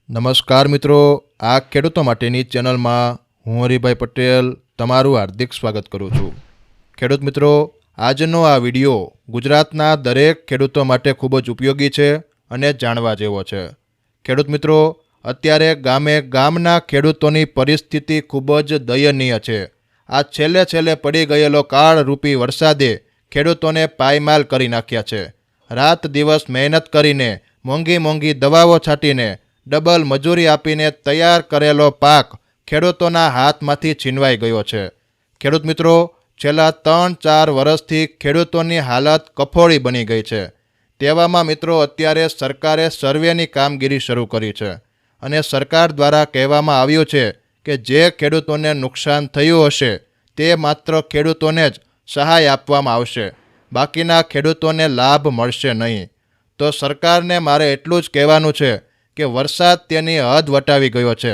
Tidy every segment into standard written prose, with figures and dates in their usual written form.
નમસ્કાર મિત્રો, આ ખેડૂતો માટેની ચેનલમાં હું હરિભાઈ પટેલ તમારું હાર્દિક સ્વાગત કરું છું। ખેડૂત મિત્રો, આજનો આ વિડીયો ગુજરાતના દરેક ખેડૂતો માટે ખૂબ જ ઉપયોગી છે અને જાણવા જેવો છે। ખેડૂત મિત્રો, અત્યારે ગામના ખેડૂતોની પરિસ્થિતિ ખૂબ જ દયનીય છે। આ છેલ્લે પડી ગયેલો કાળરૂપી વરસાદે ખેડૂતોને પાયમાલ કરી નાખ્યા છે। રાત દિવસ મહેનત કરીને મોંઘી દવાઓ છાંટીને ડબલ મજૂરી આપીને તૈયાર કરેલો પાક ખેડૂતોના હાથમાંથી છીનવાઈ ગયો છે। ખેડૂત મિત્રો, છેલ્લા 3-4 વર્ષથી ખેડૂતોની હાલત કફોડી બની ગઈ છે। તેવામાં મિત્રો અત્યારે સરકારે સર્વેની કામગીરી શરૂ કરી છે અને સરકાર દ્વારા કહેવામાં આવ્યું છે કે જે ખેડૂતોને નુકસાન થયું હશે તે માત્ર ખેડૂતોને જ સહાય આપવામાં આવશે, બાકીના ખેડૂતોને લાભ મળશે નહીં। તો સરકારને મારે એટલું જ કહેવાનું છે કે વરસાદ તેની હદ વટાવી ગયો છે।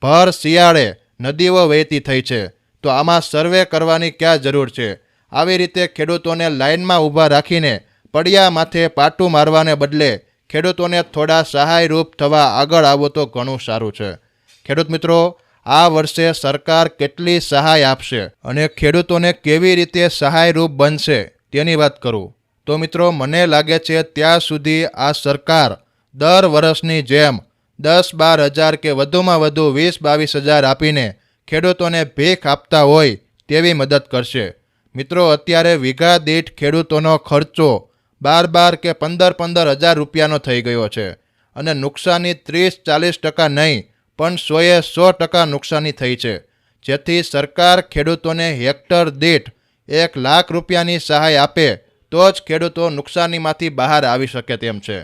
ભર શિયાળે નદીઓ વહેતી થઈ છે, તો આમાં સર્વે કરવાની ક્યાં જરૂર છે? આવી રીતે ખેડૂતોને લાઇનમાં ઊભા રાખીને પડિયા માથે પાટું મારવાને બદલે ખેડૂતોને થોડા સહાયરૂપ થવા આગળ આવો તો ઘણું સારું છે। ખેડૂત મિત્રો, આ વર્ષે સરકાર કેટલી સહાય આપશે અને ખેડૂતોને કેવી રીતે સહાયરૂપ બનશે તેની વાત કરું તો મિત્રો, મને લાગે છે ત્યાં સુધી આ સરકાર દર વર્ષની જેમ 10-12 હજાર કે વધુમાં વધુ 20-22 હજાર આપીને ખેડૂતોને ભીખ આપતા હોય તેવી મદદ કરશે। મિત્રો, અત્યારે વીઘા દીઠ ખેડૂતોનો ખર્ચો 12 કે 15 હજાર રૂપિયાનો થઈ ગયો છે અને નુકસાની 30-40% નહીં પણ 100% નુકસાની થઈ છે। જેથી સરકાર ખેડૂતોને હેક્ટર દીઠ 1 લાખ રૂપિયાની સહાય આપે તો જ ખેડૂતો નુકસાનીમાંથી બહાર આવી શકે તેમ છે।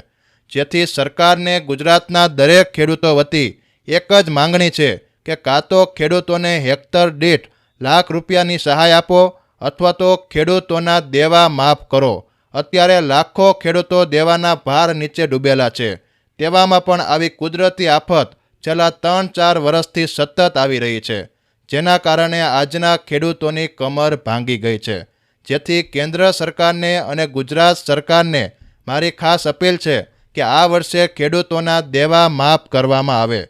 જેથી સરકારને ગુજરાતના દરેક ખેડૂતો વતી એક જ માંગણી છે કે કાં તો ખેડૂતોને હેક્ટર દીઠ લાખ રૂપિયાની સહાય આપો અથવા તો ખેડૂતોના દેવા માફ કરો। અત્યારે લાખો ખેડૂતો દેવાના ભાર નીચે ડૂબેલા છે। તેવામાં પણ આવી કુદરતી આફત છેલ્લા 3-4 વર્ષથી સતત આવી રહી છે, જેના કારણે આજના ખેડૂતોની કમર ભાંગી ગઈ છે। જેથી કેન્દ્ર સરકારને અને ગુજરાત સરકારને મારી ખાસ અપીલ છે કે આ વર્ષે ખેડૂતોના દેવા માફ કરવામાં આવે।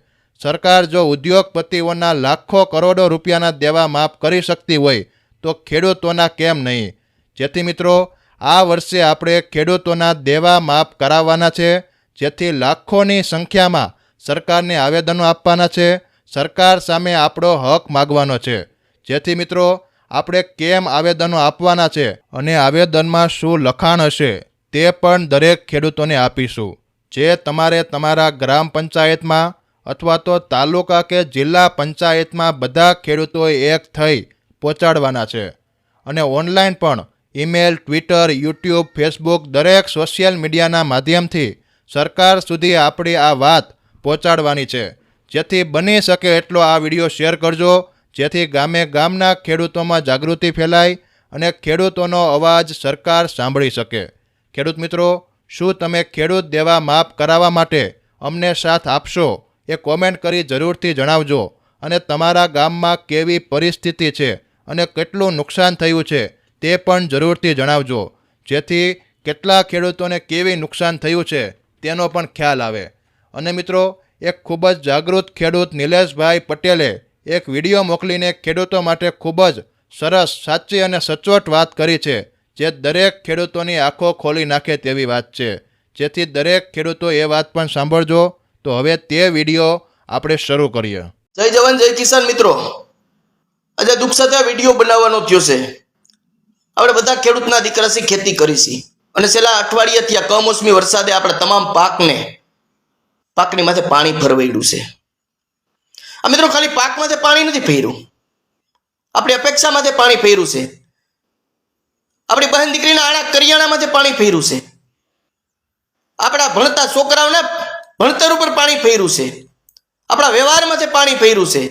સરકાર જો ઉદ્યોગપતિઓના લાખો કરોડો રૂપિયાના દેવા માફ કરી શકતી હોય તો ખેડૂતોના કેમ નહીં? જેથી મિત્રો, આ વર્ષે આપણે ખેડૂતોના દેવા માફ કરાવવાના છે, જેથી લાખોની સંખ્યામાં સરકારને આવેદનો આપવાના છે, સરકાર સામે આપણો હક માગવાનો છે। જેથી મિત્રો, આપણે કેમ આવેદનો આપવાના છે અને આવેદનમાં શું લખાણ હશે તે પણ દરેક ખેડૂતોને આપીશું, જે તમારે તમારા ગ્રામ પંચાયતમાં અથવા તો તાલુકા કે જિલ્લા પંચાયતમાં બધા ખેડૂતોએ એક થઈ પહોંચાડવાના છે। અને ઓનલાઈન પણ ઈમેલ, ટ્વિટર, યુટ્યુબ, ફેસબુક દરેક સોશિયલ મીડિયાના માધ્યમથી સરકાર સુધી આપણી આ વાત પહોંચાડવાની છે। જેથી બની શકે એટલો આ વિડીયો શેર કરજો, જેથી ગામના ખેડૂતોમાં જાગૃતિ ફેલાય અને ખેડૂતોનો અવાજ સરકાર સાંભળી શકે। ખેડૂત મિત્રો, શું તમે ખેડૂત દેવા માફ કરાવવા માટે અમને સાથ આપશો? એ કોમેન્ટ કરી જરૂરથી જણાવજો। અને તમારા ગામમાં કેવી પરિસ્થિતિ છે અને કેટલું નુકસાન થયું છે તે પણ જરૂરથી જણાવજો, જેથી કેટલા ખેડૂતોને કેવી નુકસાન થયું છે તેનો પણ ખ્યાલ આવે। અને મિત્રો, એક ખૂબ જ જાગૃત ખેડૂત નિલેશભાઈ પટેલે એક વિડીયો મોકલીને ખેડૂતો માટે ખૂબ જ સરસ, સાચી અને સચોટ વાત કરી છે, જે દરેક ખેડૂતોની આંખો ખોલી નાખે તેવી વાત છે। જેથી દરેક ખેડૂતો એ વાત પણ સાંભળજો। તો હવે તે વિડીયો આપણે શરૂ કરીએ। જય જવાન જય કિસાન મિત્રો, આજે દુઃખ સાથે આ વિડીયો બનાવવાનો થયો છે। આપણે બધા ખેડૂતના દીકરા છે, ખેતી કરી છે અને છેલ્લા અઠવાડિયાથી આ કમોસમી વરસાદે આપણે તમામ પાકની માથે પાણી ફરવાડ્યું છે। આ મિત્રો, ખાલી પાક માથે પાણી નથી ફેર્યું, આપણી અપેક્ષા માથે પાણી ફેર્યું છે, આપણી બહેન દીકરીના આડા કરિયાણા માથે પાણી ફેર્યું છે, આપણા ભણતા છોકરાઓને ભણતર ઉપર પાણી ફેર્યું છે, આપણા વ્યવહારમાંથી પાણી ફેર્યું છે।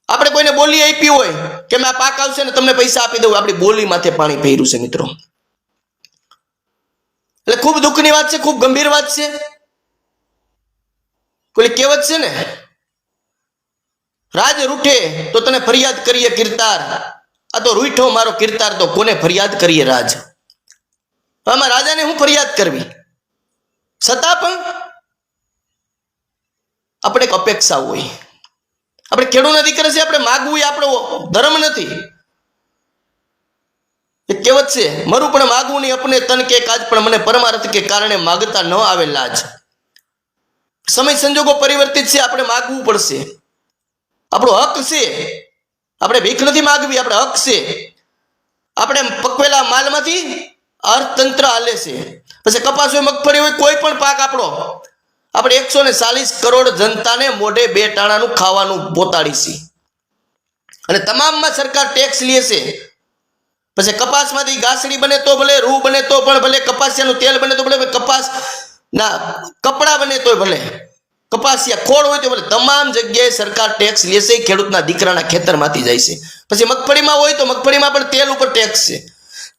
આપણે કોઈને બોલી આપી હોય કે મેં આ પાક આવશે ને તમને પૈસા આપી દઉં, આપણી બોલી માથે પાણી ફેર્યું છે મિત્રો। એટલે ખૂબ દુઃખની વાત છે, ખૂબ ગંભીર વાત છે। કોઈ કહેવત છે ને, રાજ રૂઠે તો તને ફરિયાદ કરીએ કિરતાર, આ તો રૂઠો મારો કિરતાર, તો કોને ફરિયાદ કરીએ રાજ? આમાં રાજાને હું ફરિયાદ કરવી? છતાં પણ આપણે એક અપેક્ષા હોય. આપણે ખેડૂતના દીકરા છે, આપણે માગવું એ આપણો ધર્મ નથી. એક કહેવત છે, મરું પણ માગવું નહીં અપને તન કે કાજ, પણ મને પરમાર્થ કે કારણે માગતા ન આવે લાજ. સમય સંજોગો પરિવર્તિત છે, આપણે માગવું પડશે. આપણો હક છે, આપણે ભીખ નથી માગવી, આપણે હક છે. આપણે પકવેલા માલમાંથી અર્થતંત્ર હાલે છે. પછી કપાસ હોય, મગફળી હોય, કોઈ પણ પાક આપણો, આપણે 140 કરોડ જનતાને મોઢે 2 ટાણાનું ખાવાનું પોતાડીશી. અને તમામમાં સરકાર ટેક્સ લે છે. પછી કપાસમાંથી ઘાસડી બને તો ભલે, રૂ બને તો પણ ભલે, કપાસિયાનું તેલ બને તો ભલે, કપાસના કપડા બને તો ભલે, કપાસિયા ખોળ હોય તો ભલે, તમામ જગ્યાએ સરકાર ટેક્સ લે છે. ખેડૂતના દીકરાના ખેતરમાંથી જાય છે. પછી મગફળીમાં હોય તો મગફળીમાં પણ તેલ ઉપર ટેક્સ છે.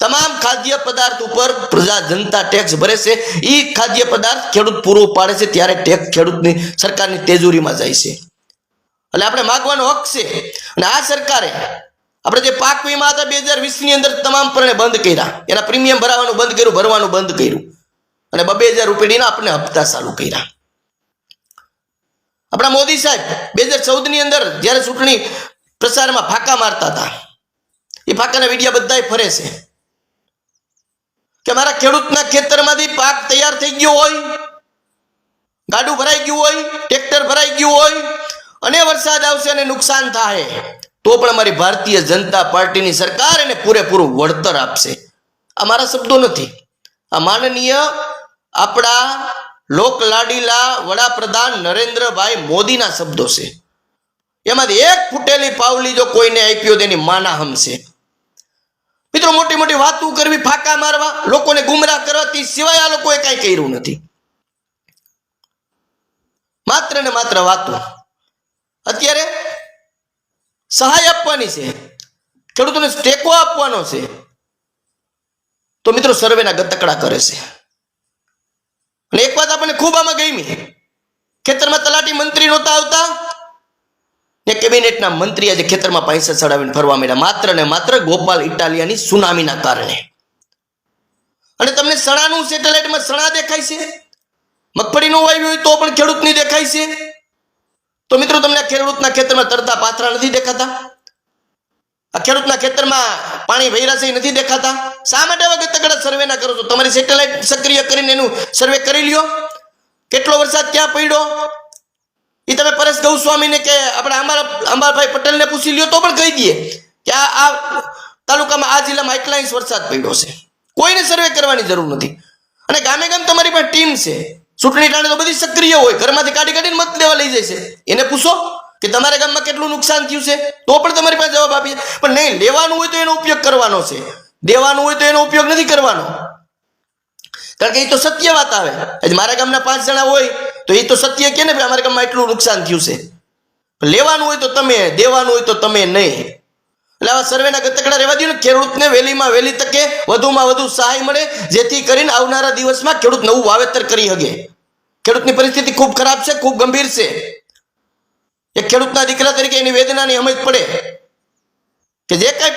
તમામ ખાદ્ય પદાર્થ ઉપર પ્રજા જનતા ટેક્સ ભરે છે. એ ખાદ્ય પદાર્થ ખેડૂત પૂરું પાડે છે ત્યારે ટેક્સ ખેડૂતની સરકારની તેજોરીમાં જાય છે. એટલે આપણે માગવાનો હક છે. અને આ સરકારે આપણે જે પાક વીમા હતા 2020 અંદર તમામ પરણે બંધ કર્યા. એના પ્રીમિયમ ભરાવાનું બંધ કર્યું, ભરવાનું બંધ કર્યું, અને 2,000 રૂપિયાના આપણે હપ્તા ચાલુ કર્યા. આપણા મોદી સાહેબ 2014 અંદર જ્યારે ચૂંટણી પ્રચારમાં ફાંકા મારતા હતા, એ ફાંકાના વિડીયા બધાય ફરે છે કે મારા ખેડૂતના ખેતરમાંથી પાક તૈયાર થઈ ગયો હોય, ગાડું ભરાઈ ગયું હોય, ટ્રેક્ટર ભરાઈ ગયું હોય, અને વરસાદ આવશે અને નુકસાન થાય તો પણ અમારી ભારતીય જનતા પાર્ટીની સરકાર એને પૂરેપૂરું વળતર આપશે. આ મારા શબ્દો નથી, આ માનનીય આપણા લોકલાડીલા વડાપ્રધાન નરેન્દ્રભાઈ મોદીના શબ્દો છે. એમાંથી એક ફૂટેલી પાવલી જો કોઈને આપ્યો તેની માના હમશે. મિત્રો, મોટી મોટી વાતો કરવી, ફાંકા મારવા, લોકોને ગુમરાહ કરવાથી સિવાય આ લોકોએ કાંઈ કર્યું નથી. માત્ર ને માત્ર વાતો. અત્યારે સહાય આપવાની છે, ખેડૂતોને ટેકો આપવાનો છે, તો મિત્રો સર્વેના ગતકડા કરે છે. અને એક વાત આપણને ખૂબ આમાં ગમી, ખેતરમાં તલાટી મંત્રી નહોતા આવતા ને કેબિનેટના મંત્રી આજે ખેતરમાં પૈસા ચડાવીને ફરવા માંડ્યા, માત્ર ને માત્ર ગોપાલ ઇટાલિયાની સુનામીના કારણે. અને તમને સણાનું સેટેલાઇટમાં સણા દેખાય છે, મગફળીનું વાવ્યું હોય તો પણ ખેડૂતની દેખાય છે. તો મિત્રો તમને ખેડૂતના ખેતરમાં તરતા પાથરા નથી દેખાતા? આ ખેડૂતના ખેતરમાં પાણી ભર્યા છે એ નથી દેખાતા? શા માટે આવા ગતકડા સર્વે ના કરો છો? તમારી સેટેલાઇટ સક્રિય કરીને એનું સર્વે કરી લ્યો. કેટલો વરસાદ ક્યાં પડ્યો એ તમે પરેશ ગૌસ્વામીને કે આપણે અંબાભાઈ પટેલને પૂછી લ્યો તો પણ કહી દઈએ કે આ તાલુકામાં આ જિલ્લામાં એટલા ઇંચ વરસાદ પડ્યો છે. કોઈને સર્વે કરવાની જરૂર નથી. અને ગામે ગામ તમારી પાસે ટીમ છે, ચૂંટણી ટાણે તો બધી સક્રિય હોય, ઘરમાંથી કાઢીને મત લેવા લઈ જાય છે. એને પૂછો કે તમારા ગામમાં કેટલું નુકસાન થયું છે, તો પણ તમારી પાસે જવાબ આપીએ. પણ નહીં, લેવાનું હોય તો એનો ઉપયોગ કરવાનો છે, દેવાનું હોય તો એનો ઉપયોગ નથી કરવાનો. કારણ કે એ તો સત્ય વાત આવે. મારા ગામના 5 જણા હોય તો એ તો સત્ય કે ને અમારા ગામમાં એટલું નુકસાન થયું છે. લેવાનું હોય તો તમે, દેવાનું હોય તો તમે નહીં. એટલે આવા સર્વેના ગતકડા રહેવા દો ને. ખેડૂતને વહેલીમાં વહેલી તકે વધુમાં વધુ સહાય મળે, જેથી કરીને આવનારા દિવસમાં ખેડૂત નવું વાવેતર કરી શકે. ખેડૂતની પરિસ્થિતિ ખૂબ ખરાબ છે, ખૂબ ગંભીર છે. એક ખેડૂતના દીકરા તરીકે એની વેદનાની સમજ પડે કે જે કઈ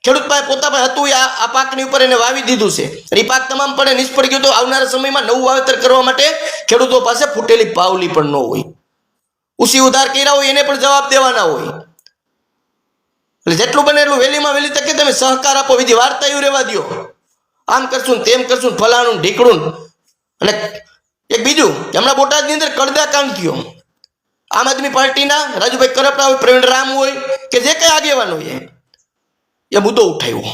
ખેડૂત પાસે પોતા પાસે હતું એ આ પાકની ઉપર એને વાવી દીધું છે, એ પાક તમામ પડે નિષ્ફળ ગયો. તો આવનારા સમયમાં નવું વાવેતર કરવા માટે ખેડૂતો પાસે ફૂટેલી પાવલી પણ ન હોય. ઉસી ઉધાર કર્યા હોય એને પણ જવાબ દેવાના હોય. એટલે જેટલું બને એટલું વહેલીમાં વહેલી તકે તમે સહકાર આપો. બીજી વાર્તા એવું રહેવા દો, આમ કરશું ને તેમ કરશું, ફલાણું ઢીકડું. અને એક બીજું, હમણાં બોટાદની અંદર કડદાકાંડ થયો. આમ આદમી પાર્ટીના રાજુભાઈ કરપડા હોય, પ્રવીણ રામ હોય, કે જે કઈ આગેવાન હોય એ મુદ્દો ઉઠાવ્યો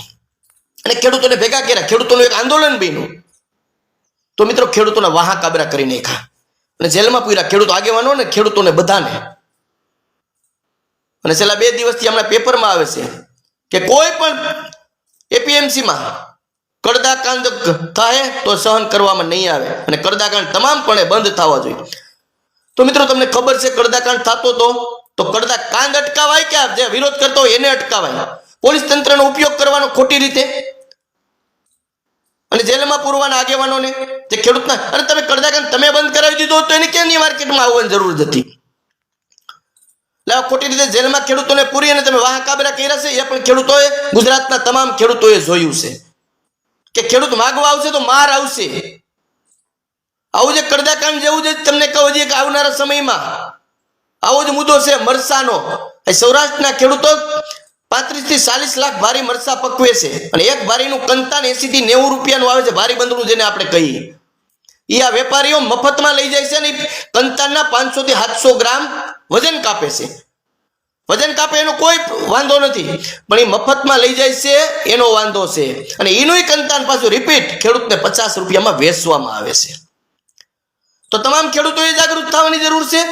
અને ખેડૂતોને ભેગા કર્યા. ખેડૂતોનું એક આંદોલન બન્યું. તો મિત્રો ખેડૂતોના વાહા કાબરા કરી નાખ્યા અને જેલમાં પૂર્યા ખેડૂતો આગેવાનો ને ખેડૂતોને બધાને. અને છેલ્લા 2 દિવસથી હમણાં પેપરમાં આવે છે કે કોઈ પણ એપીએમસીમાં કડદાકાંડ થાય તો સહન કરવામાં નહીં આવે અને કડદાકાંડ તમામપણે બંધ થવા જોઈએ. તો મિત્રો તમને ખબર છે કડદાકાંડ થતો તો કડદાકાંડ અટકાવાય કે જે વિરોધ કરતો હોય એને અટકાવાય? પોલીસ તંત્રનો ઉપયોગ કરવાનો ખોટી રીતે અને જેલમાં પૂરવાના આગેવાનોને જે ખેડૂતના. અને તમે કડદાકાંડ તમે બંધ કરાવી દીધો તો એને ક્યાંની માર્કેટમાં આવવાની જરૂર હતી? એટલે ખોટી રીતે જેલમાં ખેડૂતોને પૂરી અને તમે વાહ કાબરા કર્યા છે. એ પણ ખેડૂતોએ, ગુજરાતના તમામ ખેડૂતોએ જોયું છે કે ખેડૂત માગવા આવશે તો માર આવશે. આવું જે કડદાકાંડ જેવું જે તમને કહું છે કે આવનારા સમયમાં આવો જ મુદ્દો છે મરસાનો. સૌરાષ્ટ્રના ખેડૂતો 35 થી 40 લાખ ભારી મરસા પકવે છે અને એક ભારીનું કંતાન 80 થી 90 રૂપિયાનું આવે છે, ભારી બંધનું જેને આપણે કહીએ. એ આ વેપારીઓ મફતમાં લઈ જાય છે ને કંતાનના 500 થી 700 ગ્રામ વજન કાપે છે. વજન કાપે એનો કોઈ વાંધો નથી, પણ એ મફતમાં લઈ જાય છે એનો વાંધો છે. અને એનું કંતાન પાછું રિપીટ ખેડૂતને 50 રૂપિયામાં વેચવામાં આવે છે. તો તમામ ખેડૂતોએ જાગૃત થવાની જરૂર છે,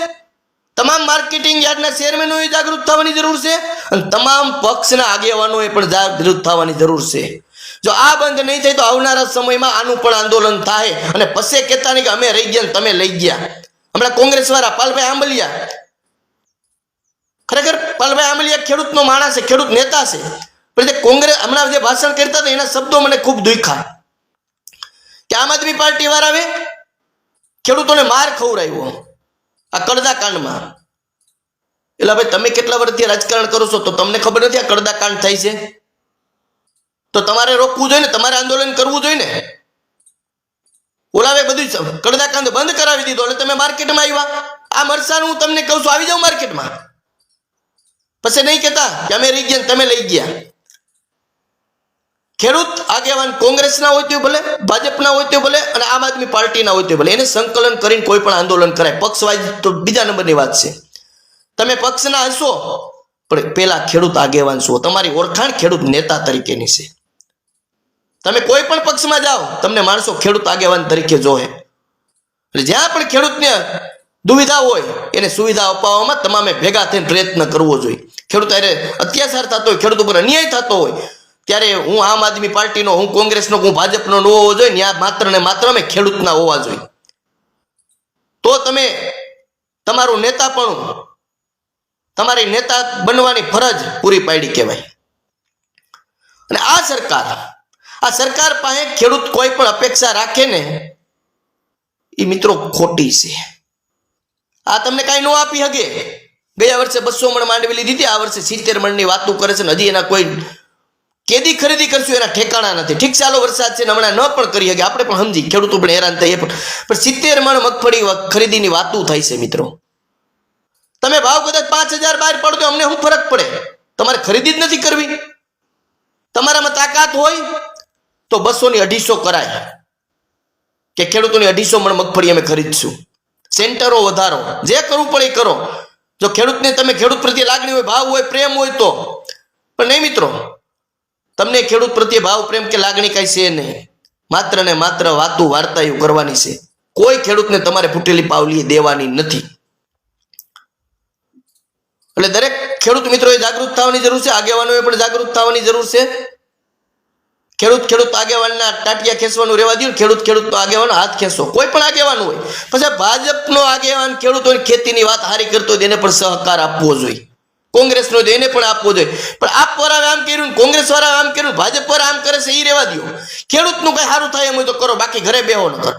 તમામ માર્કેટિંગ યાર્ડના ચેરમેનોએ જાગૃત થવાની જરૂર છે અને તમામ પક્ષના આગેવાનોએ પણ જાગૃત થવાની જરૂર છે. જો આ બંધ નહીં થાય તો આવનારા સમયમાં આનું પણ આંદોલન થાય અને પછી કહેતા નહીં કે અમે રહી ગયા તમે લઈ ગયા. હમણાં કોંગ્રેસ વાળા પાલભાઈ આંબલિયા, ખરેખર પાલભાઈ આંબલિયા ખેડૂતનો માણસ છે, ખેડૂત નેતા છે, પણ જે કોંગ્રેસ હમણાં જે ભાષણ કરતા હતા એના શબ્દો મને ખૂબ દુખ્યા કે આમ આદમી પાર્ટી વાળાએ ખેડૂતોને માર ખવડાવ્યો આ કડદા કાંડમાં. એટલે ભાઈ તમે કેટલા વર્ષથી રાજકારણ કરો છો તો તમને ખબર નથી આ કડદા કાંડ થાય છે? તો તમારે રોકવું જોઈએ ને, તમારે આંદોલન કરવું જોઈએ ને. ઓલાવે બધું કડદા કાંડ બંધ કરાવી દીધો એટલે તમે માર્કેટમાં આવ્યા. આ મરસાનું હું તમને કહું છું આવી જાવ માર્કેટમાં, પછી નહીં કહેતા કે અમે રહી ગયા તમે લઈ ગયા. ખેડૂત આગેવાન કોંગ્રેસના હોય તો ભલે, ભાજપના હોય તો ભલે અને આમ આદમી પાર્ટીના હોય તો ભલે, એને સંકલન કરીને કોઈ પણ આંદોલન કરાય. પક્ષવાદ તો બીજા નંબરની વાત છે. તમે પક્ષના હશો પણ પેલા ખેડૂત આગેવાન છો, તમારી ઓળખાણ ખેડૂત નેતા તરીકેની છે. તમે કોઈ પણ પક્ષમાં જાઓ તમને માણસો ખેડૂત આગેવાન તરીકે જોવે. એટલે જ્યાં પણ ખેડૂતને દુવિધા હોય એને સુવિધા અપાવવામાં તમામે ભેગા થઈને પ્રયત્ન કરવો જોઈએ. ખેડૂત અરે અત્યાચાર થતો હોય, ખેડૂત ઉપર અન્યાય થતો હોય ત્યારે હું આમ આદમી પાર્ટીનો, હું કોંગ્રેસનો, હું ભાજપનો ન હોવો જોઈએ. ત્યાં માત્ર ને માત્ર અમે ખેડૂતના હોવા જોઈએ. તો તમે તમારું નેતાપણું, તમારી નેતા બનવાની ફરજ પૂરી પાડી કહેવાય. અને આ સરકાર પાસે ખેડૂત કોઈ પણ અપેક્ષા રાખે ને એ મિત્રો ખોટી છે. આ તમને કાંઈ ન આપી શકે. ગયા વર્ષે 200 મણ માંડવી લીધી હતી, આ વર્ષે 70 મણની વાતો કરે છે ને હજી એના કોઈ કેદી ખરીદી કરશું એના ઠેકાણા નથી. ઠીક ચાલો વરસાદ છે ને હમણાં ન પણ કરી શકે, આપણે પણ સમજી, ખેડૂતો પણ હેરાન થાય, પણ 70 મણ મગફળી ખરીદીની વાતો થાય છે મિત્રો. તમે ભાવ કદાચ 5000 બહાર પાડો તો અમને શું ફરક પડે? તમારે ખરીદી જ નથી કરવી. તમારામાં તાકાત હોય તો 200 ની 250 કરાય કે ખેડૂતોની 250 મણ મગફળી અમે ખરીદશું. સેન્ટરો વધારો, જે કરવું પડે એ કરો. જો ખેડૂતને તમે ખેડૂત પ્રત્યે લાગણી હોય, ભાવ હોય, પ્રેમ હોય તો. પણ નહીં મિત્રો, તમને ખેડૂત પ્રત્યે ભાવ, પ્રેમ કે લાગણી કઈ છે નહીં. માત્ર ને માત્ર વાતું વાર્તાઓ કરવાની છે. કોઈ ખેડૂતને તમારે ફૂટેલી પાવલી દેવાની નથી. એટલે દરેક ખેડૂત મિત્રોએ જાગૃત થવાની જરૂર છે, આગેવાનોએ પણ જાગૃત થવાની જરૂર છે. ખેડૂત આગેવાનના ટાટિયા ખેંચવાનું રહેવા દો, ખેડૂતનો આગેવાન હાથ ખેંચો. કોઈ પણ આગેવાન હોય, પછી ભાજપનો આગેવાન ખેડૂતોની ખેતીની વાત હારી કરતો હોય એને પણ સહકાર આપવો જોઈએ. કોંગ્રેસનો હોય એને પણ આપવો જોઈએ. પણ આપ વાળા આમ કર્યું, કોંગ્રેસ વાળા આમ કર્યું, ભાજપ વાળા આમ કરે છે એ રહેવા દો. ખેડૂતનું કઈ સારું થાય એમ હોય તો કરો, બાકી ઘરે બેહો ન કરો.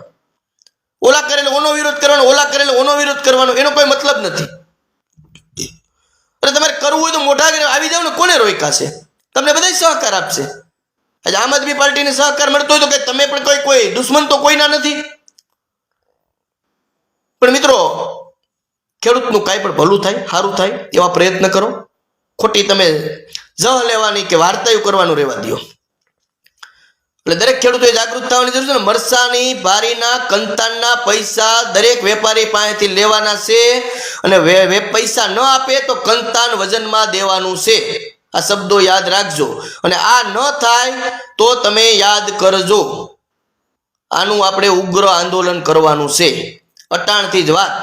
ઓલા કરેલો ઓનો વિરોધ કરવાનો, ઓલા કરેલો ઓનો વિરોધ કરવાનો, એનો કોઈ મતલબ નથી. તમારે કરવું હોય તો મોઢા આગળ આવી જાવ ને, કોને રોક્યા છે? તમને બધા સહકાર આપશે. આજે આમ આદમી પાર્ટીને સહકાર મળતો હોય તો કે તમે પણ કોઈ દુશ્મન તો કોઈના નથી. પણ મિત્રો, ખેડૂતનું કાંઈ પણ ભલું થાય, સારું થાય એવા પ્રયત્ન કરો. ખોટી તમે જહ લેવાની કે વાર્તાઓ કરવાનું રહેવા દો. એટલે દરેક ખેડૂતોએ જાગૃત થવાની જરૂર છે ને. મરસાની ભારીના કંતાનના પૈસા દરેક વેપારી પાસેથી લેવાના છે અને પૈસા ન આપે તો કંતાન વજનમાં દેવાનું છે. આ શબ્દો યાદ રાખજો. અને આ ન થાય તો તમે યાદ કરજો, આનું આપણે ઉગ્ર આંદોલન કરવાનું છે. અટાણથી જ વાત.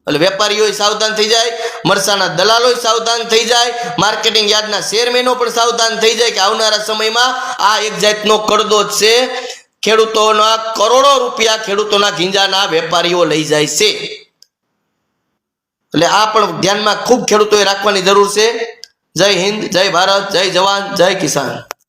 એટલે વેપારીઓ સાવધાન થઈ જાય, મરસાના દલાલો સાવધાન થઈ જાય, માર્કેટિંગ યાર્ડના ચેરમેનો પણ સાવધાન થઈ જાય કે આવનારા સમયમાં આ એક જાતનો કડદો જ છે. ખેડૂતોના કરોડો રૂપિયા ખેડૂતોના ગીંજાના વેપારીઓ લઈ જાય છે. એટલે આ પણ ધ્યાનમાં ખૂબ ખેડૂતોએ રાખવાની જરૂર છે. જય હિન્દ, જય ભારત, જય જવાન, જય કિસાન.